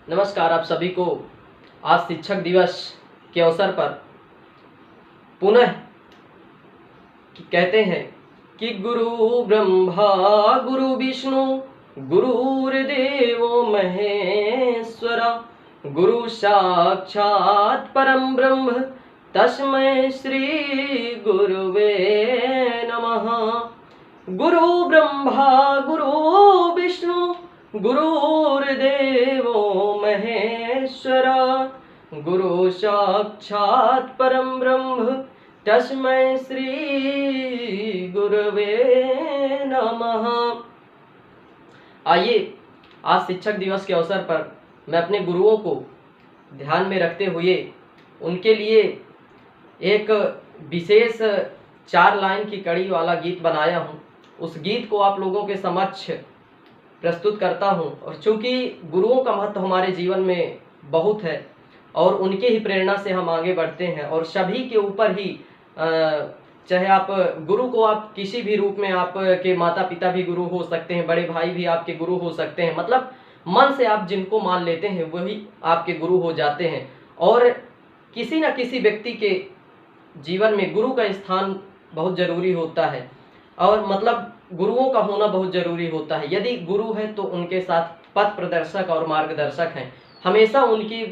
नमस्कार आप सभी को। आज शिक्षक दिवस के अवसर पर पुनः कहते हैं कि गुरु ब्रह्मा गुरु विष्णु गुरुर्देवो महेश्वरा गुरु साक्षात् परम ब्रह्म तस्मै श्री गुरुवे नमः। गुरु ब्रह्मा गुरु विष्णु गुरुर्देवो महेश्वरा गुरु साक्षात् परम ब्रह्म तस्मै श्री गुरुवे नमः। आइए आज शिक्षक दिवस के अवसर पर मैं अपने गुरुओं को ध्यान में रखते हुए उनके लिए एक विशेष 4 लाइन की कड़ी वाला गीत बनाया हूँ। उस गीत को आप लोगों के समक्ष प्रस्तुत करता हूँ। और चूँकि गुरुओं का महत्व हमारे जीवन में बहुत है और उनके ही प्रेरणा से हम आगे बढ़ते हैं, और सभी के ऊपर ही चाहे आप गुरु को आप किसी भी रूप में, आपके माता पिता भी गुरु हो सकते हैं, बड़े भाई भी आपके गुरु हो सकते हैं, मतलब मन से आप जिनको मान लेते हैं वही आपके गुरु हो जाते हैं। और किसी न किसी व्यक्ति के जीवन में गुरु का स्थान बहुत ज़रूरी होता है, और मतलब गुरुओं का होना बहुत ज़रूरी होता है। यदि गुरु है तो उनके साथ पथ प्रदर्शक और मार्गदर्शक हैं, हमेशा उनकी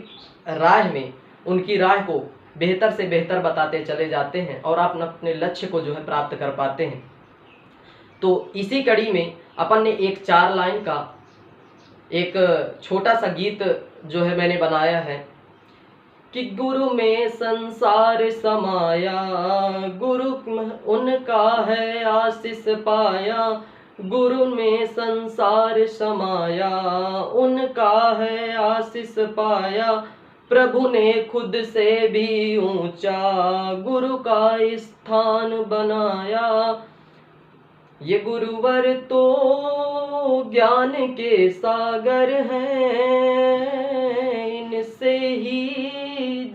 राह को बेहतर से बेहतर बताते चले जाते हैं और आप अपने लक्ष्य को जो है प्राप्त कर पाते हैं। तो इसी कड़ी में अपन ने एक 4 लाइन का एक छोटा सा गीत जो है मैंने बनाया है कि गुरु में संसार समाया, गुरु उनका है आशीष पाया, गुरु में संसार समाया उनका है आशीष पाया, प्रभु ने खुद से भी ऊंचा गुरु का स्थान बनाया। ये गुरुवर तो ज्ञान के सागर हैं, इनसे ही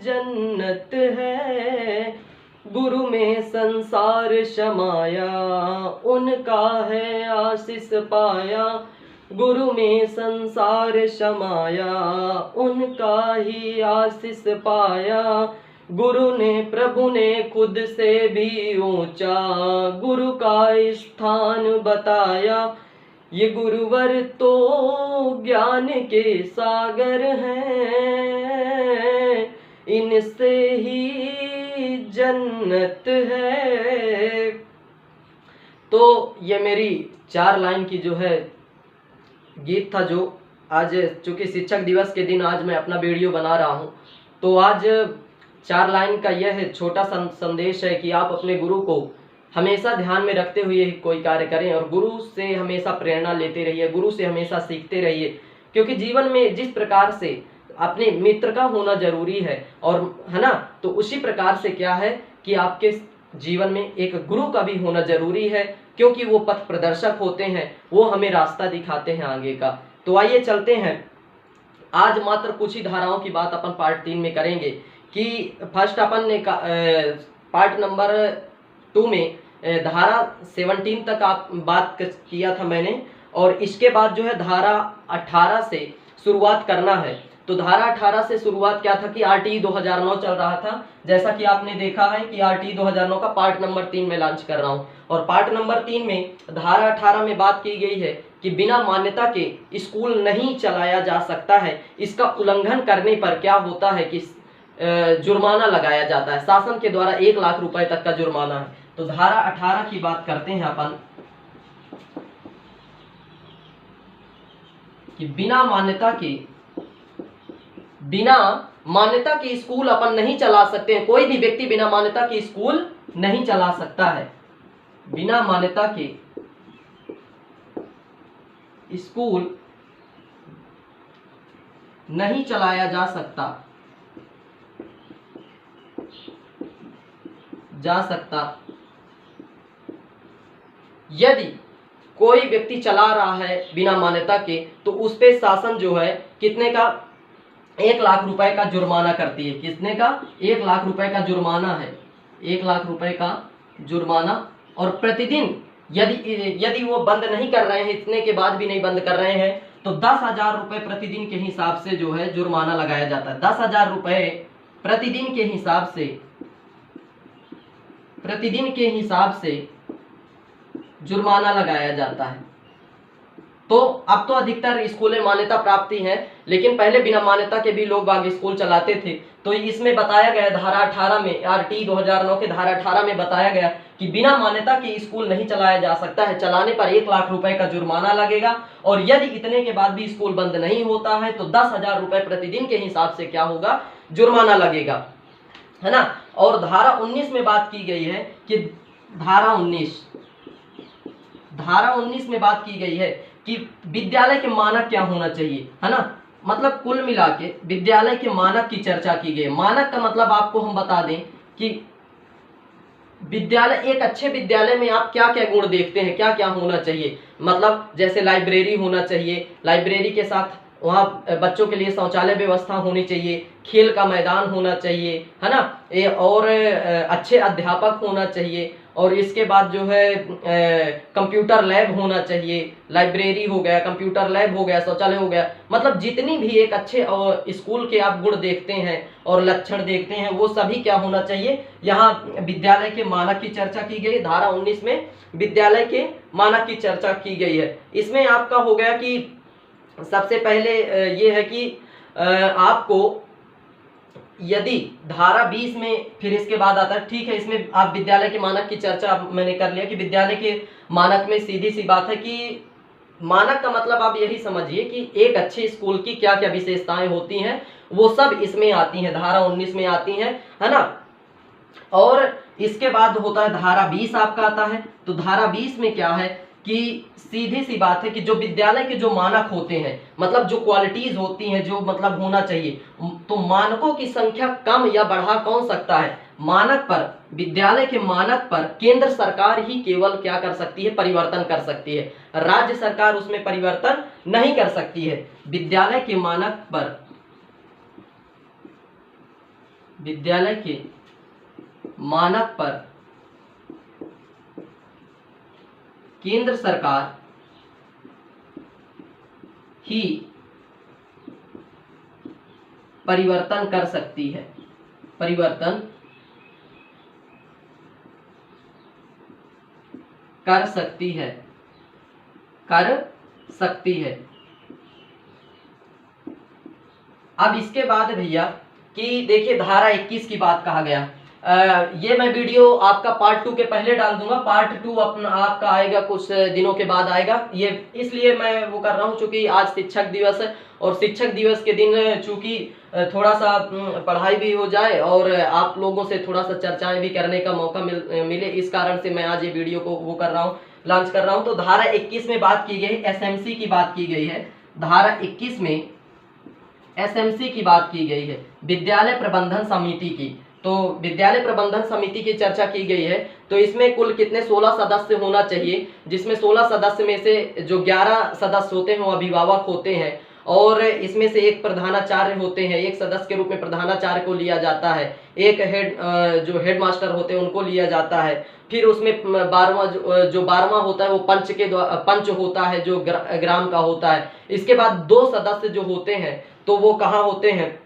जन्नत है, गुरु में संसार समाया उनका है आशीष पाया, गुरु में संसार समाया उनका ही आशीष पाया, गुरु ने प्रभु ने खुद से भी ऊंचा गुरु का स्थान बताया। ये गुरुवर तो ज्ञान के सागर हैं, इनसे ही जन्नत है। तो ये मेरी 4 लाइन की जो है गीत था, जो आज चूँकि शिक्षक दिवस के दिन आज मैं अपना वीडियो बना रहा हूँ, तो आज 4 लाइन का यह है छोटा संदेश है कि आप अपने गुरु को हमेशा ध्यान में रखते हुए कोई कार्य करें और गुरु से हमेशा प्रेरणा लेते रहिए, गुरु से हमेशा सीखते रहिए, क्योंकि जीवन में जिस प्रकार से अपने मित्र का होना जरूरी है, और है ना, तो उसी प्रकार से क्या है कि आपके जीवन में एक गुरु का भी होना जरूरी है, क्योंकि वो पथ प्रदर्शक होते हैं, वो हमें रास्ता दिखाते हैं आगे का। तो आइए चलते हैं, आज मात्र कुछ ही धाराओं की बात अपन पार्ट 3 में करेंगे। कि फर्स्ट अपन ने पार्ट नंबर 2 में धारा 17 तक आप बात किया था मैंने, और इसके बाद जो है धारा 18 से शुरुआत करना है। तो धारा 18 से शुरुआत क्या था कि RTE 2009 चल रहा था, जैसा कि आपने देखा है कि RTE 2009 का पार्ट नंबर 3 में लॉन्च कर रहा हूं। और पार्ट नंबर 3 में धारा 18 में बात की गई है कि बिना मान्यता के स्कूल नहीं चलाया जा सकता है, इसका उल्लंघन करने पर क्या होता है कि जुर्माना लगाया जाता है, शासन के द्वारा 1 लाख रुपए तक का जुर्माना है। तो धारा 18 की बात करते हैं अपन कि बिना मान्यता के स्कूल अपन नहीं चला सकते हैं। कोई भी व्यक्ति बिना मान्यता के स्कूल नहीं चला सकता है, बिना मान्यता के स्कूल नहीं चलाया जा सकता यदि कोई व्यक्ति चला रहा है बिना मान्यता के, तो उस पे शासन जो है कितने का 1 लाख रुपए का जुर्माना करती है। कितने का 1 लाख रुपए का जुर्माना है, 1 लाख रुपए का जुर्माना। और प्रतिदिन यदि वो बंद नहीं कर रहे हैं, इतने के बाद भी नहीं बंद कर रहे हैं, तो 10,000 रुपए प्रतिदिन के हिसाब से जो है जुर्माना लगाया जाता है। 10,000 रुपए प्रतिदिन के हिसाब से जुर्माना लगाया जाता है। तो अब तो अधिकतर स्कूलें मान्यता प्राप्त हैं, लेकिन पहले बिना मान्यता के भी लोग बाग स्कूल चलाते थे। तो इसमें बताया गया धारा 18 में, आरटी 2009 के धारा 18 में बताया गया कि बिना मान्यता के स्कूल नहीं चलाया जा सकता है। चलाने पर 1 लाख रुपए का जुर्माना लगेगा, और यदि इतने के बाद भी स्कूल बंद नहीं होता है तो 10,000 रुपए प्रतिदिन के हिसाब से क्या होगा, जुर्माना लगेगा, है ना। और धारा 19 में बात की गई है कि धारा 19 में बात की गई है कि विद्यालय के मानक क्या होना चाहिए, है ना। मतलब कुल मिला के विद्यालय के मानक की चर्चा की गई। मानक का मतलब आपको हम बता दें कि विद्यालय, एक अच्छे विद्यालय में आप क्या क्या गुण देखते हैं, क्या क्या होना चाहिए। मतलब जैसे लाइब्रेरी होना चाहिए, लाइब्रेरी के साथ वहाँ बच्चों के लिए शौचालय व्यवस्था होनी चाहिए, खेल का मैदान होना चाहिए, है ना, और अच्छे अध्यापक होना चाहिए, और इसके बाद जो है कंप्यूटर लैब होना चाहिए। लाइब्रेरी हो गया, कंप्यूटर लैब हो गया, शौचालय हो गया, मतलब जितनी भी एक अच्छे और स्कूल के आप गुण देखते हैं और लक्षण देखते हैं वो सभी क्या होना चाहिए। यहाँ विद्यालय के मानक की चर्चा की गई। धारा 19 में विद्यालय के मानक की चर्चा की गई है। इसमें आपका हो गया कि सबसे पहले ये है कि आपको यदि धारा 20 में, फिर इसके बाद आता है, ठीक है, इसमें आप विद्यालय के मानक की चर्चा मैंने कर लिया कि विद्यालय के मानक में सीधी सी बात है कि मानक का मतलब आप यही समझिए कि एक अच्छे स्कूल की क्या क्या विशेषताएं होती हैं वो सब इसमें आती हैं, धारा 19 में आती हैं, है ना। और इसके बाद होता है धारा 20 आपका आता है। तो धारा 20 में क्या है कि सीधी सी बात है कि जो विद्यालय के जो मानक होते हैं, मतलब जो क्वालिटीज होती हैं, जो मतलब होना चाहिए, तो मानकों की संख्या कम या बढ़ा कौन सकता है। मानक पर, विद्यालय के मानक पर केंद्र सरकार ही केवल क्या कर सकती है, परिवर्तन कर सकती है। राज्य सरकार उसमें परिवर्तन नहीं कर सकती है। विद्यालय के मानक पर, विद्यालय के मानक पर केंद्र सरकार ही परिवर्तन कर सकती है, परिवर्तन कर सकती है, कर सकती है। अब इसके बाद भैया कि देखिए धारा 21 की बात कहा गया। ये मैं वीडियो आपका पार्ट 2 के पहले डाल दूंगा। पार्ट 2 अपना आपका आएगा कुछ दिनों के बाद आएगा। ये इसलिए मैं वो कर रहा हूँ चूंकि आज शिक्षक दिवस है, और शिक्षक दिवस के दिन चूंकि थोड़ा सा पढ़ाई भी हो जाए और आप लोगों से थोड़ा सा चर्चाएं भी करने का मौका मिले, इस कारण से मैं आज ये वीडियो को वो कर रहा हूँ, लॉन्च कर रहा हूँ। तो धारा 21 में बात की गई, एसएमसी की बात की गई है। धारा 21 में एसएमसी की बात की गई है, विद्यालय प्रबंधन समिति की। तो विद्यालय प्रबंधन समिति की चर्चा की गई है। तो इसमें कुल कितने 16 सदस्य होना चाहिए, जिसमें 16 सदस्य में से जो 11 सदस्य होते हैं वो अभिभावक होते हैं, और इसमें से एक प्रधानाचार्य होते हैं, एक सदस्य के रूप में प्रधानाचार्य को लिया जाता है, एक जो हेड मास्टर होते हैं उनको लिया जाता है। फिर उसमें 12वां होता है वो पंच होता है जो ग्राम का होता है। इसके बाद 2 सदस्य जो होते हैं तो वो कहाँ होते हैं,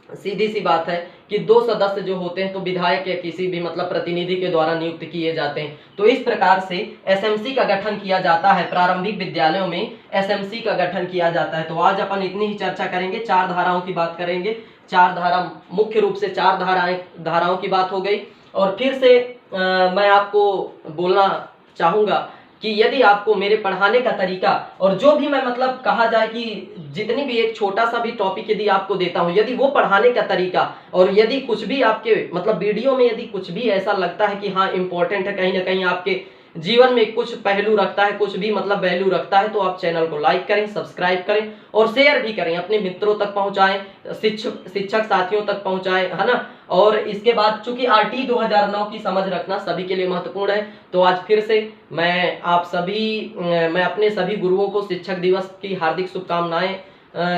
सीधी सी बात है कि 2 सदस्य जो होते हैं तो विधायक या किसी भी मतलब प्रतिनिधि के द्वारा नियुक्त किए जाते हैं। तो इस प्रकार से एसएमसी का गठन किया जाता है। प्रारंभिक विद्यालयों में एसएमसी का गठन किया जाता है। तो आज अपन इतनी ही चर्चा करेंगे, 4 धाराओं की बात करेंगे। 4 धारा, मुख्य रूप से 4 धाराओं की बात हो गई। और फिर से मैं आपको बोलना चाहूँगा कि यदि आपको मेरे पढ़ाने का तरीका और जो भी मैं मतलब कहा जाए कि जितनी भी एक छोटा सा भी टॉपिक यदि आपको देता हूं, यदि वो पढ़ाने का तरीका और यदि कुछ भी आपके मतलब वीडियो में यदि कुछ भी ऐसा लगता है कि हाँ इम्पोर्टेंट है, कहीं ना कहीं आपके जीवन में कुछ पहलू रखता है, कुछ भी मतलब वैल्यू रखता है, तो आप चैनल को लाइक करें, सब्सक्राइब करें और शेयर भी करें, अपने मित्रों तक पहुंचाएं, शिक्षक साथियों तक पहुंचाएं, है ना। और इसके बाद चूंकि आरटी 2009 की समझ रखना सभी के लिए महत्वपूर्ण है, तो आज फिर से मैं अपने सभी गुरुओं को शिक्षक दिवस की हार्दिक शुभकामनाएं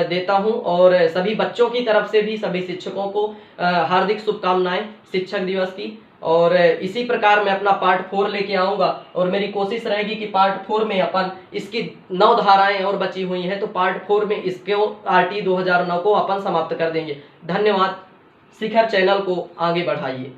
देता हूं, और सभी बच्चों की तरफ से भी सभी शिक्षकों को हार्दिक शुभकामनाएं शिक्षक दिवस की। और इसी प्रकार मैं अपना पार्ट 4 लेके आऊँगा और मेरी कोशिश रहेगी कि पार्ट 4 में अपन इसकी 9 धाराएं और बची हुई हैं, तो पार्ट 4 में इसको RT 2009 को अपन समाप्त कर देंगे। धन्यवाद। शिखर चैनल को आगे बढ़ाइए।